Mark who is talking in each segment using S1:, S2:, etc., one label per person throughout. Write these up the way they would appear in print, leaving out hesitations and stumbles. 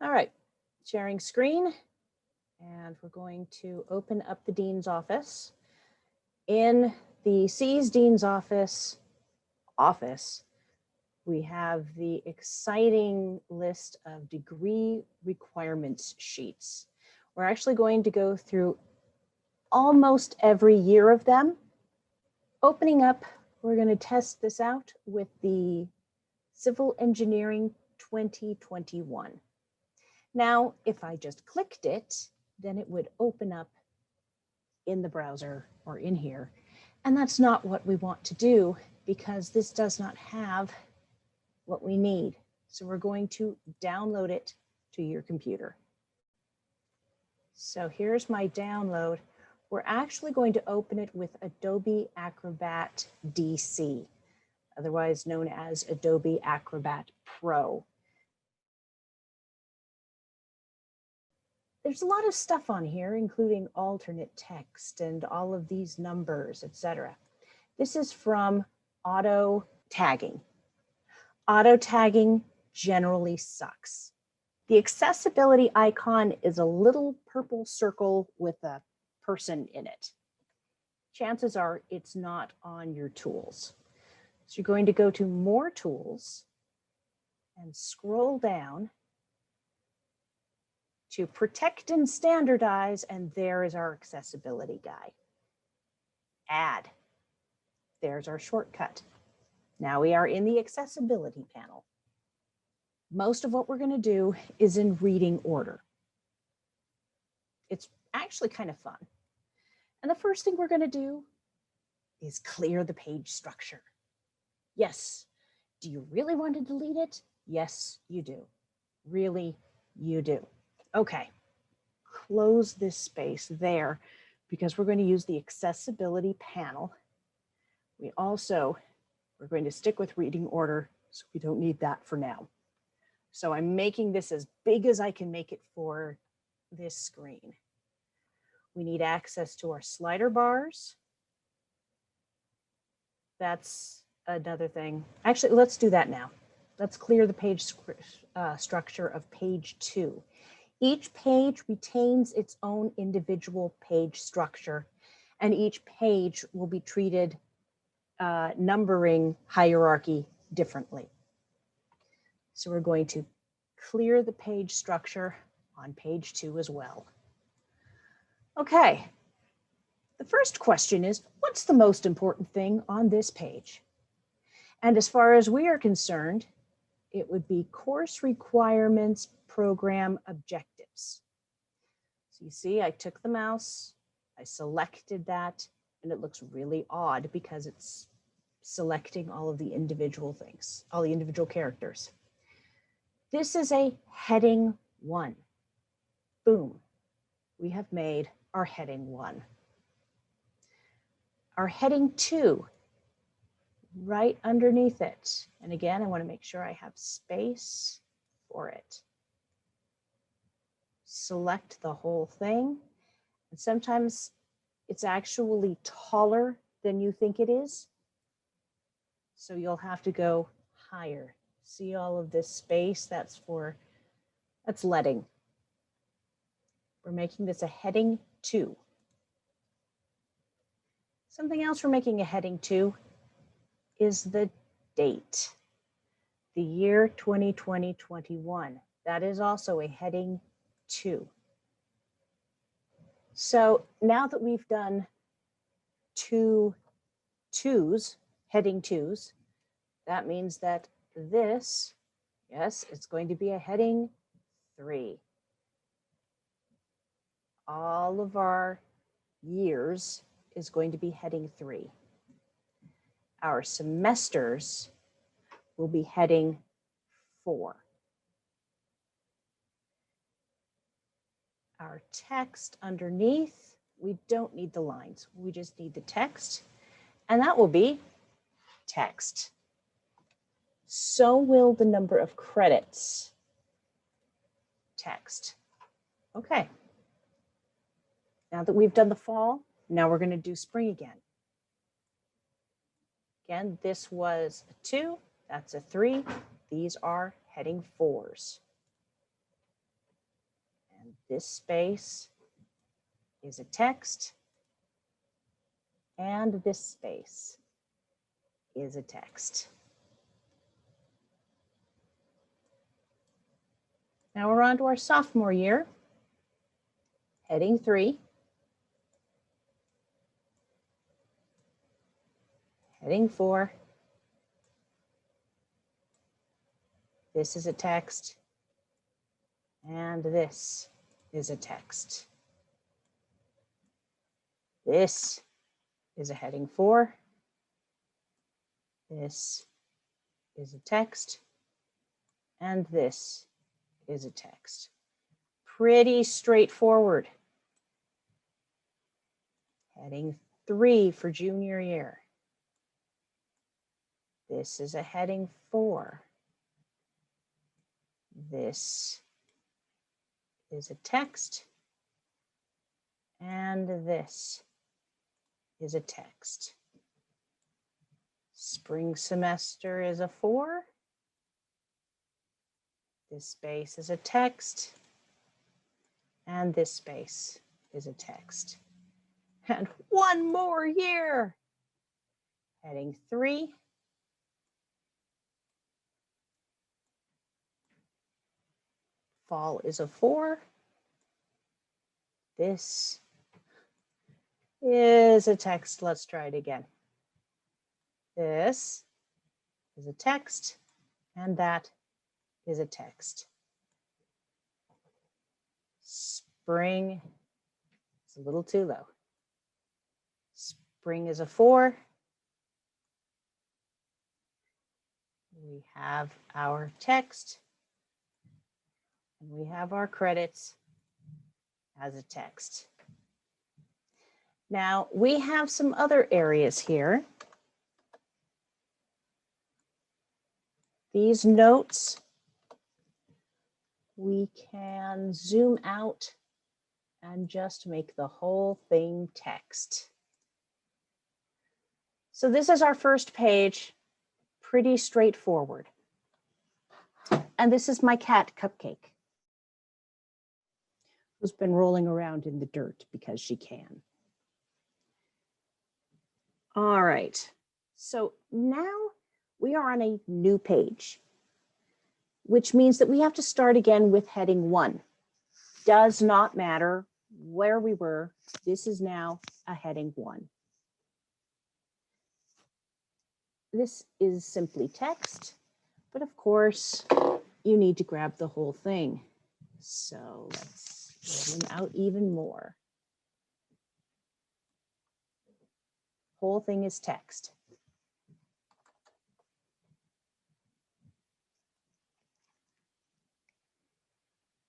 S1: All right, sharing screen, and we're going to open up the Dean's office. In the C's Dean's office, we have the exciting list of degree requirements sheets. We're actually going to go through almost every year of them. Opening up, we're going to test this out with the Civil Engineering 2021. Now, if I just clicked it, then it would open up in the browser or in here. And that's not what we want to do because this does not have what we need. So we're going to download it to your computer. So here's my download. We're actually going to open it with Adobe Acrobat DC, otherwise known as Adobe Acrobat Pro. There's a lot of stuff on here, including alternate text and all of these numbers, etc. This is from auto tagging. Auto tagging generally sucks. The accessibility icon is a little purple circle with a person in it. Chances are it's not on your tools. So you're going to go to More Tools and scroll down to Protect and Standardize, and there is our accessibility guide. Add. There's our shortcut. Now we are in the accessibility panel. Most of what we're going to do is in reading order. It's actually kind of fun. And the first thing we're going to do is clear the page structure. Yes. Do you really want to delete it? Yes, you do. Really, you do. Okay. Close this space there because we're going to use the accessibility panel. We're going to stick with reading order, so we don't need that for now. So I'm making this as big as I can make it for this screen. We need access to our slider bars. That's another thing. Actually, let's do that now. Let's clear the page structure of page 2. Each page retains its own individual page structure, and each page will be treated numbering hierarchy differently. So we're going to clear the page structure on page 2 as well. Okay, the first question is, what's the most important thing on this page? And as far as we are concerned, it would be course requirements, program objectives. So you see, I took the mouse, I selected that, and it looks really odd because it's selecting all of the individual things, all the individual characters. This is a heading 1. Boom, we have made our heading 1. Our heading 2, right underneath it. And again, I want to make sure I have space for it. Select the whole thing. And sometimes it's actually taller than you think it is. So you'll have to go higher. See all of this space? That's leading. We're making this a heading 2. Something else we're making a heading 2 is the date. The year 2020-21. That is also a heading 2. So now that we've done 2 twos, heading 2s, that means that this, yes, it's going to be a heading 3. All of our years is going to be heading 3. Our semesters will be heading 4. Our text underneath, we don't need the lines. We just need the text, and that will be text. So will the number of credits. Text. Okay. Now that we've done the fall, now we're going to do spring again. Again, this was a 2, that's a 3. These are heading 4s. This space is a text, and this space is a text. Now we're on to our sophomore year, heading 3. Heading 4. This is a text, and this is a text. This is a heading 4. This is a text, and this is a text. Pretty straightforward. Heading 3 for junior year. This is a heading 4. This is a text, and this is a text. Spring semester is a 4. This space is a text, and this space is a text. And one more year. Heading 3. Fall is a 4. This is a text. Let's try it again. This is a text, and that is a text. Spring is a little too low. Spring is a 4. We have our text, and we have our credits as a text. Now we have some other areas here. These notes, we can zoom out and just make the whole thing text. So this is our first page, pretty straightforward. And this is my cat, Cupcake, who's been rolling around in the dirt because she can. All right, so now we are on a new page, which means that we have to start again with heading 1. Does not matter where we were. This is now a heading 1. This is simply text, but of course you need to grab the whole thing. So let's zoom out even more. Whole thing is text.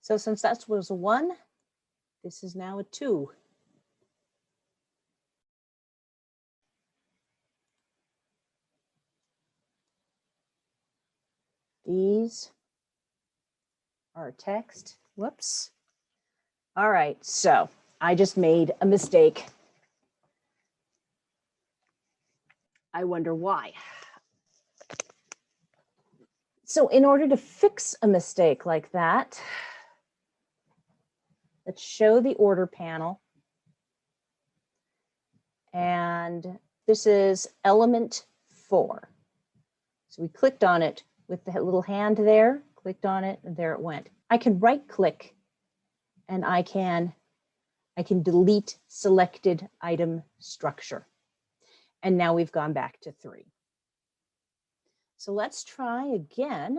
S1: So since that was a 1, this is now a 2. These are text. Whoops. All right, so I just made a mistake. I wonder why. So in order to fix a mistake like that, let's show the order panel. And this is element 4. So we clicked on it with the little hand there, clicked on it, and there it went. I can right click and I can delete selected item structure. And now we've gone back to 3. So let's try again.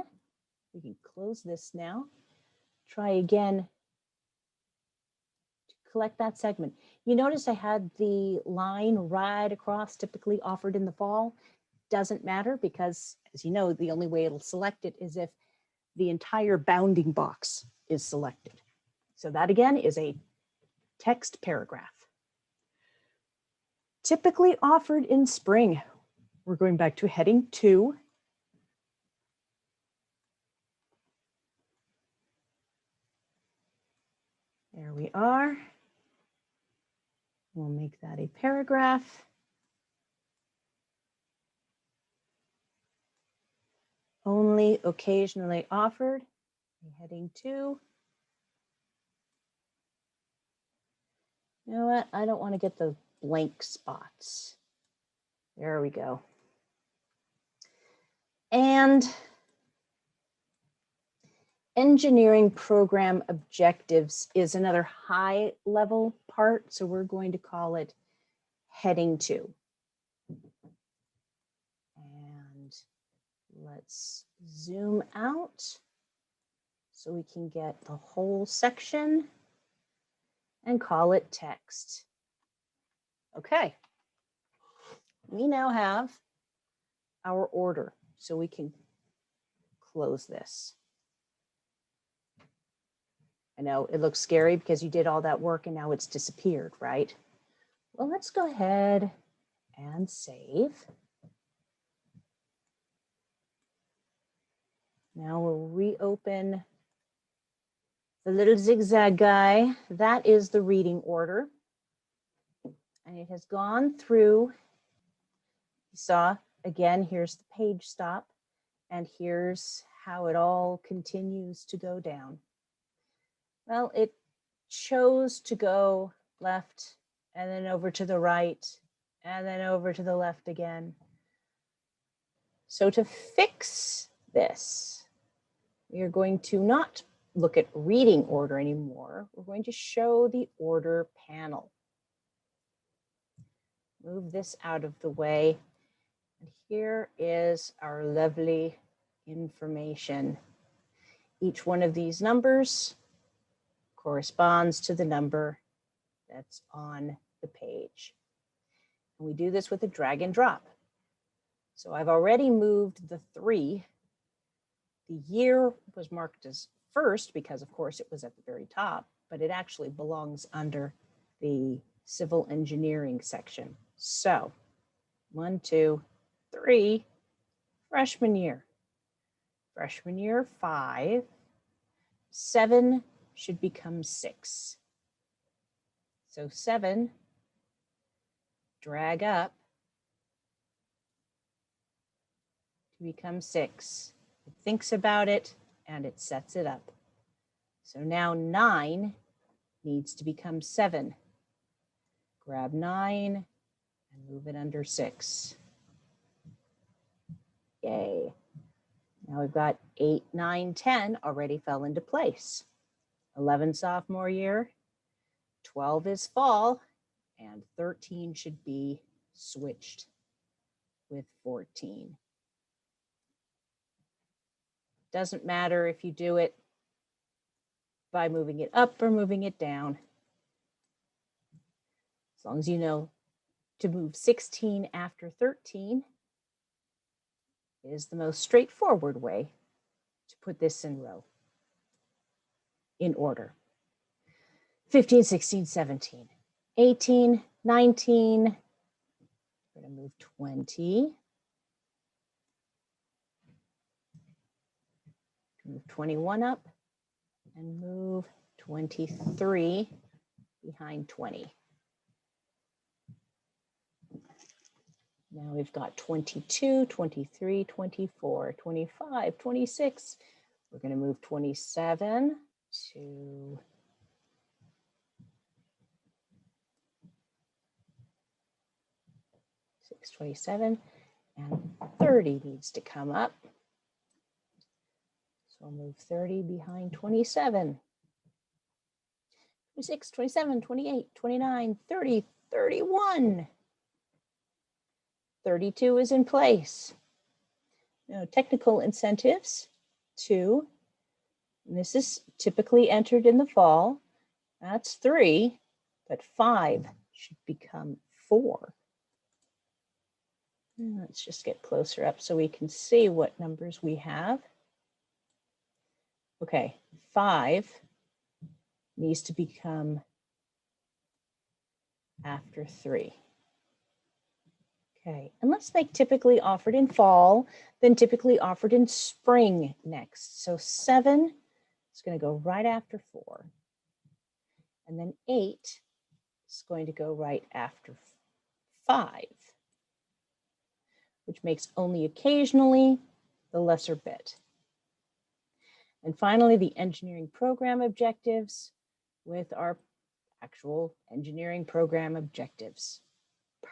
S1: We can close this now. Try again to collect that segment. You notice I had the line right across, typically offered in the fall. Doesn't matter because, as you know, the only way it'll select it is if the entire bounding box is selected. So that again is a text paragraph. Typically offered in spring. We're going back to heading 2. There we are. We'll make that a paragraph. Only occasionally offered. Heading 2. You know what? I don't want to get the blank spots. There we go. And engineering program objectives is another high level part. So we're going to call it heading 2. And let's zoom out so we can get the whole section and call it text. Okay. We now have our order, so we can close this. I know it looks scary because you did all that work and now it's disappeared, right? Well, let's go ahead and save. Now we'll reopen the little zigzag guy. That is the reading order. And it has gone through. You saw, again, here's the page stop, and here's how it all continues to go down. Well, it chose to go left and then over to the right and then over to the left again. So to fix this, we are going to not look at reading order anymore. We're going to show the order panel. Move this out of the way. And here is our lovely information. Each one of these numbers corresponds to the number that's on the page. And we do this with a drag and drop. So I've already moved the 3. The year was marked as first because, of course, it was at the very top, but it actually belongs under the civil engineering section. So 1, 2, 3, freshman year. Freshman year 5, 7 should become 6. So 7, drag up to become 6. It thinks about it and it sets it up. So now 9 needs to become 7. Grab 9 and move it under 6. Yay. Now we've got 8, 9, 10 already fell into place. 11 sophomore year, 12 is fall, and 13 should be switched with 14. Doesn't matter if you do it by moving it up or moving it down. As long as you know to move 16 after 13 is the most straightforward way to put this in row, in order. 15, 16, 17, 18, 19. We're going to move 20. Move 21 up and move 23 behind 20. Now we've got 22, 23, 24, 25, 26. We're going to move 27 to 27, and 30 needs to come up. So I'll move 30 behind 27. 26, 27, 28, 29, 30, 31. 32 is in place. Now, technical incentives, 2. And this is typically entered in the fall. That's 3, but 5 should become 4. And let's just get closer up so we can see what numbers we have. Okay, 5 needs to become after 3. Okay, and let's make typically offered in fall, then typically offered in spring next. So 7 is going to go right after 4. And then 8 is going to go right after 5, which makes only occasionally the lesser bit. And finally, the engineering program objectives with our actual engineering program objectives.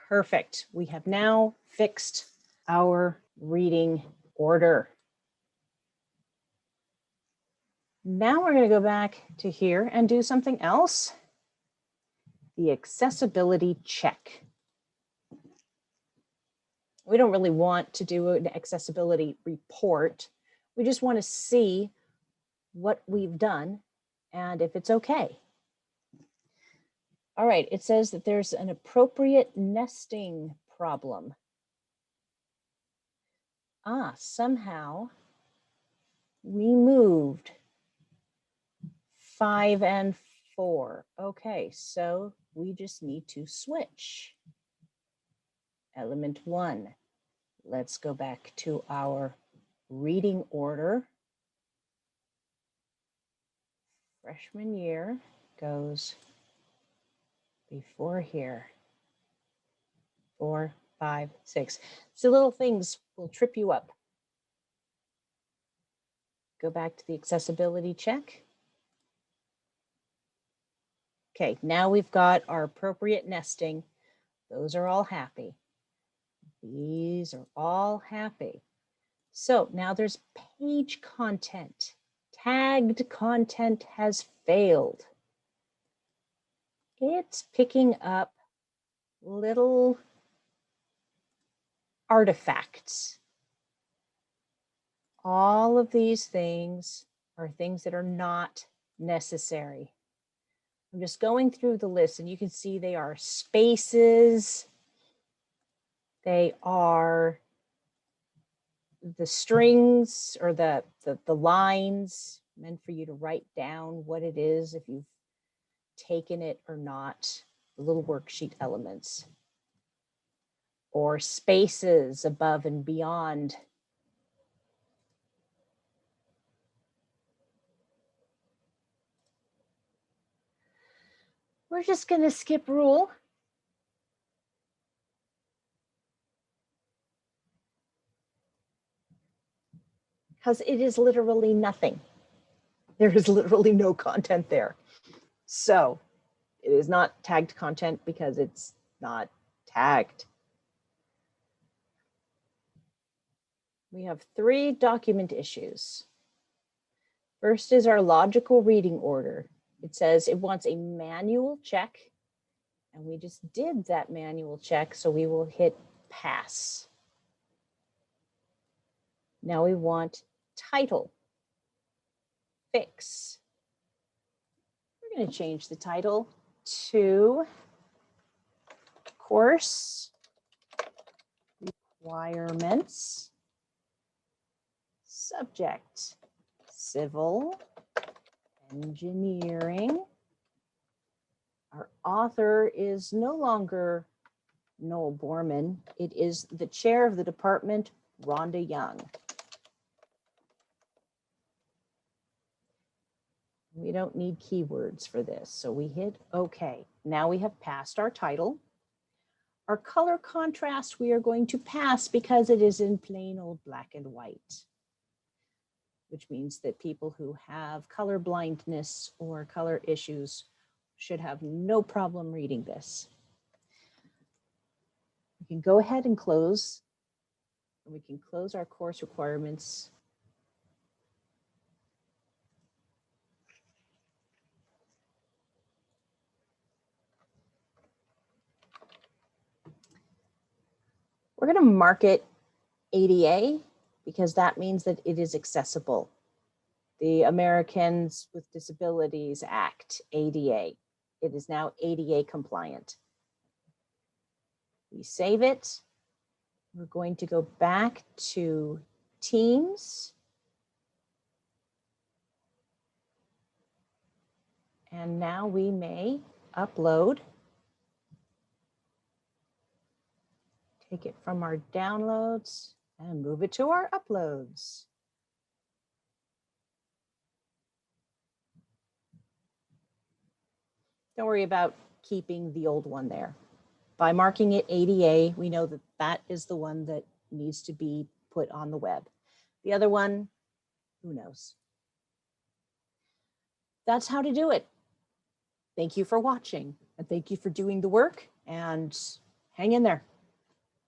S1: Perfect. We have now fixed our reading order. Now we're going to go back to here and do something else. The accessibility check. We don't really want to do an accessibility report. We just want to see what we've done and if it's okay. All right, it says that there's an appropriate nesting problem. Somehow we moved 5 and 4. Okay, so we just need to switch. Element 1. Let's go back to our reading order. Freshman year goes before here. 4, 5, 6. So little things will trip you up. Go back to the accessibility check. Okay, now we've got our appropriate nesting. Those are all happy. These are all happy. So now there's page content. Tagged content has failed. It's picking up little artifacts. All of these things are things that are not necessary. I'm just going through the list and you can see they are spaces. They are the strings or the lines meant for you to write down what it is if you've taken it or not, the little worksheet elements. Or spaces above and beyond. We're just going to skip rule. Because it is literally nothing. There is literally no content there. So it is not tagged content because it's not tagged. We have 3 document issues. First is our logical reading order. It says it wants a manual check, and we just did that manual check, so we will hit pass. Now we want title, fix. We're going to change the title to Course Requirements, Subject, Civil Engineering. Our author is no longer Noel Borman. It is the chair of the department, Rhonda Young. We don't need keywords for this, so we hit OK. Now we have passed our title. Our color contrast we are going to pass because it is in plain old black and white, which means that people who have color blindness or color issues should have no problem reading this. We can go ahead and close. We can close our course requirements. We're going to mark it ADA because that means that it is accessible. The Americans with Disabilities Act, ADA. It is now ADA compliant. We save it. We're going to go back to Teams. And now we may upload. Take it from our downloads and move it to our uploads. Don't worry about keeping the old one there. By marking it ADA, we know that that is the one that needs to be put on the web. The other one, who knows? That's how to do it. Thank you for watching and thank you for doing the work, and hang in there.